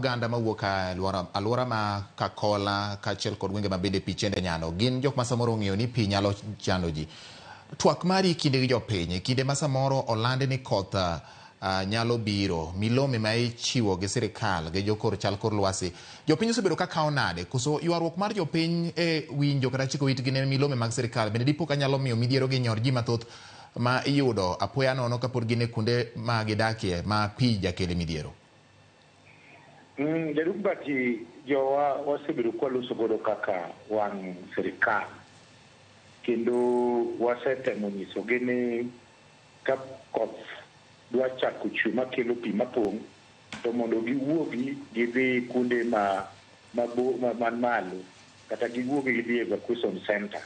oganda mawuok alwora ma Kakola kaachiel kod gwenge mabende pi chende nyano gin jok ma samoro ong'eyo ni pi nyalo chando ji. Twak mari kinde gi jopiny, kinde ma samoro olande ni koth nyalo biro, milome ma ichiwo gi sirikal gi jokor chal kor lwasi, jopiny osebedo ka kawo nade? Koso ywaruok mar jopiny winjo kata chiko itgi ne milome mag sirikal bende dipo ka nyalo miyo midhiero gi nyor ji mathoth ma iyudo apoya nono kapod gin e kuonde ma gidakie ma pi jakele midhiero? Jadumbati jowa wasebedo kwaloso godo kaka wang' sirikal, kendo wasetemo nyisogi ni ka koth dwa chako chwe makelo pi mapong' to mondo giwuogi gidhi kuonde man malo kata giwuogi gidhi evacuation center.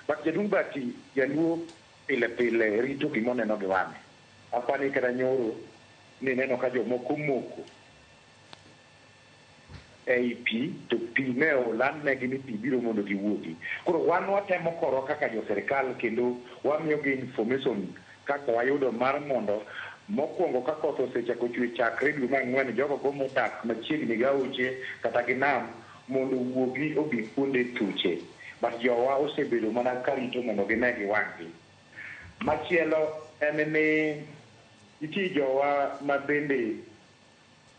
But Jadumbati, jaluo pile pile rito gimoneno gi wang'e. Apani kata nyoro ni neno ka jomoko moko ei pi, to pi ne olandnegi ni pi biro mondo giwuogi. Koro wan watemo korwa kaka jo sirikal kendo wamiyogi information kaka wayudo mar mondo mokwongo ka koth osechako chwe chakre dwe mang'wen, jogo go modak machiegni gi aoche kata gi nam mondo wuogi obi kuonde tuche. But jowa osebedo mana karito mondo gine gi wang'gi. Machielo en ni nitie jowa ma bende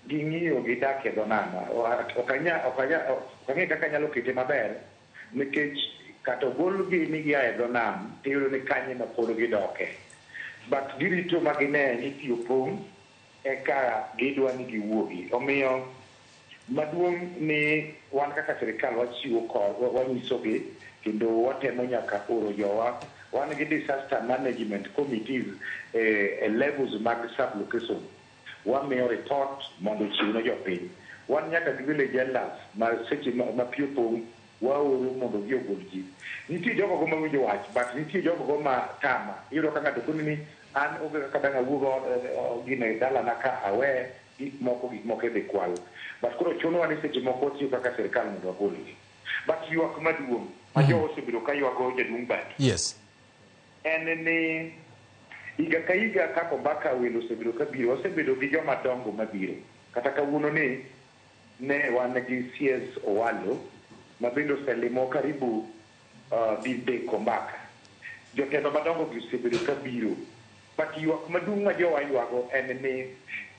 ging'iyo gidak e dho nam. Ok ang'e kaka nyalo kete maber, nikech kata ogolgi ni gia e dho nam tiyudo ni kanye ma pod gidoke. But girito ma gine ni pi opong' eka gidwa ni giwuogi. Omiyo maduong' ni wan kaka sirikal wachiwo wanyisogi kendo watemo nyaka oro jowa. Wan gi disaster management committees e levels mag sub-location. Wamiyo report mondo chiwne jopiny. Wan nyaka gi village elders ma seche ma pi opong' waoro mondo gi ogol ji. Nitie jogo go mawinjo wach, but nitie jogo go ma tama. Iyudo ka ng'ato koni ni an onge kaka dang' awuogo gine dalana ka awe gik moko e dhi kwal. But koro chunowa ni seche moko tiyo kaka sirikal mondo wagolgi. But ywak maduong' ma jogo osebedo ka ywago Jadumbati. Yes. En ni higa ka higa kaka mbaka welo osebedo ka biro, osebedo gi joma dongo mabiro. Kata kawuono ni ne wan gi CS Owalo ma bende oselimo karibu dideko mbaka. Jotelo madongo gi osebedo ka biro. But ywak maduong' ma jowa ywago en ni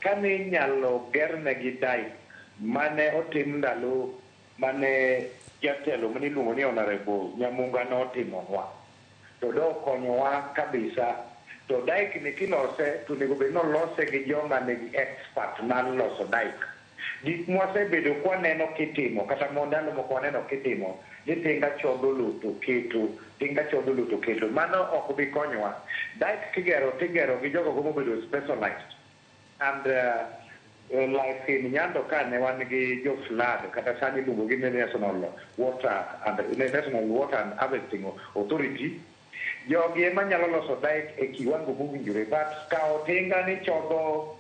kane inyalo gernegi daik mane otim ndalo mane jatelo mane iluongo ni Honorable Nyamunga notimonwa, to dokonyowa kabisa. To daik ni kilose to nego bed nolose gi joma nigi expert mar loso daik. Gik mwasebedo kwaneno kitimo kata ndalo moko waneno kitimo ni tinga chodho lo to keto, mano ok bi konyowa. Daik tigero gi jogo go mobedo specialized. And like in Nyando ka ne wan gi jo flood kata sani luongo gi National Water and Harvesting Authority. Jogi ema nyalo loso daik e kiwango mowinjore, but kawo tinga ni chodho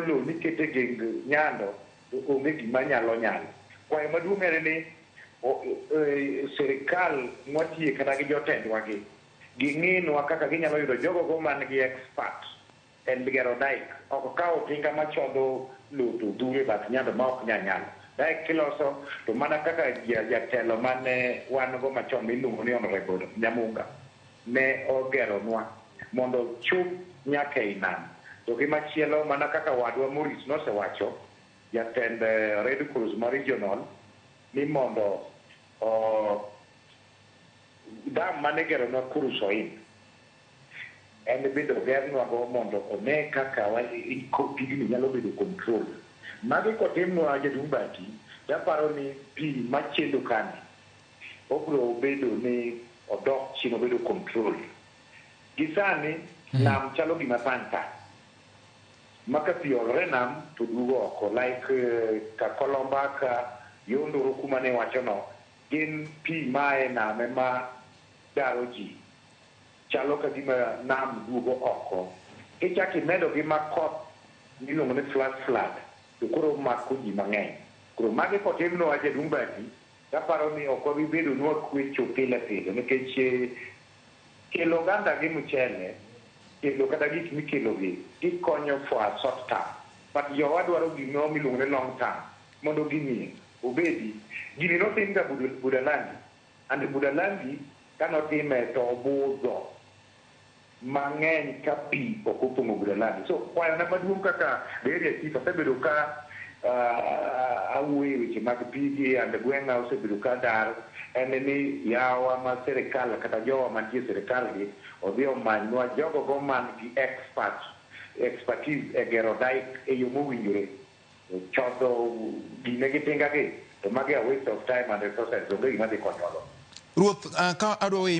lo ni kete geng Nyando onge gima nyalo. Kwayo maduong' en ni sirikal mwatiye kata gi jotendwa gi ging'inwa kaka ginyalo yudo jogo go man gi expert en gero daik. Ok kawo tinga machodho lo to dhure bath Nyando ma ok nyalo. Daik kiloso to mana kaka jatelo mane wan go machon miluongo ni Honorable Nyamunga ne ogeronwa mondo chup nyaka ei nam. To gimachielo mana kaka wadwa Morris nosewacho, jatend Red Cross ma regional, ni mondo dam mane geronwa Kurusoin en bende ogernwa go mondo one kaka pigni nyalo bedo control. Magi kotimnwa Jadumbati, japaro ni pi machendo kani obro bedo ni odok chien obedo control. Gisani nam chalo gima panta. Maka pi olore nam to dugo oko, like ka Kolomba ka Yondoro kuma ne wachono, gin pi mae nam ema daro ji. Chalo ka gima nam dugo oko. Ichaki medo gima koth miluongo ni flood. To koro mako ji mang'eny. Koro magi kotimnwa Jadumbati, aparo ni ok wabi bedo nwa kwecho pile pile, nikech kelo oganda gi mchele, kelo kata gik mikelo gi, gikonyo for a short term. but jowa dwaro gino miluongo ni long term mondo gini obedi gini notim ga Budalangi and Budalangi kanotime to obudho mang'eny ka pi ok opong'o Budalangi. So kwana maduong' kaka area chief asebedo ka awuoyo weche mag pigi and gweng'a osebedo ka dar en ni yawa ma sirikal kata jowa mantie sirikal gi odhi omanywa jogo go man gi expertise e gero dike e yo mowinjore chodho gine gi tinga gi to magi a waste of time and resources onge gima dhi konyogo. Ruoth ka adwa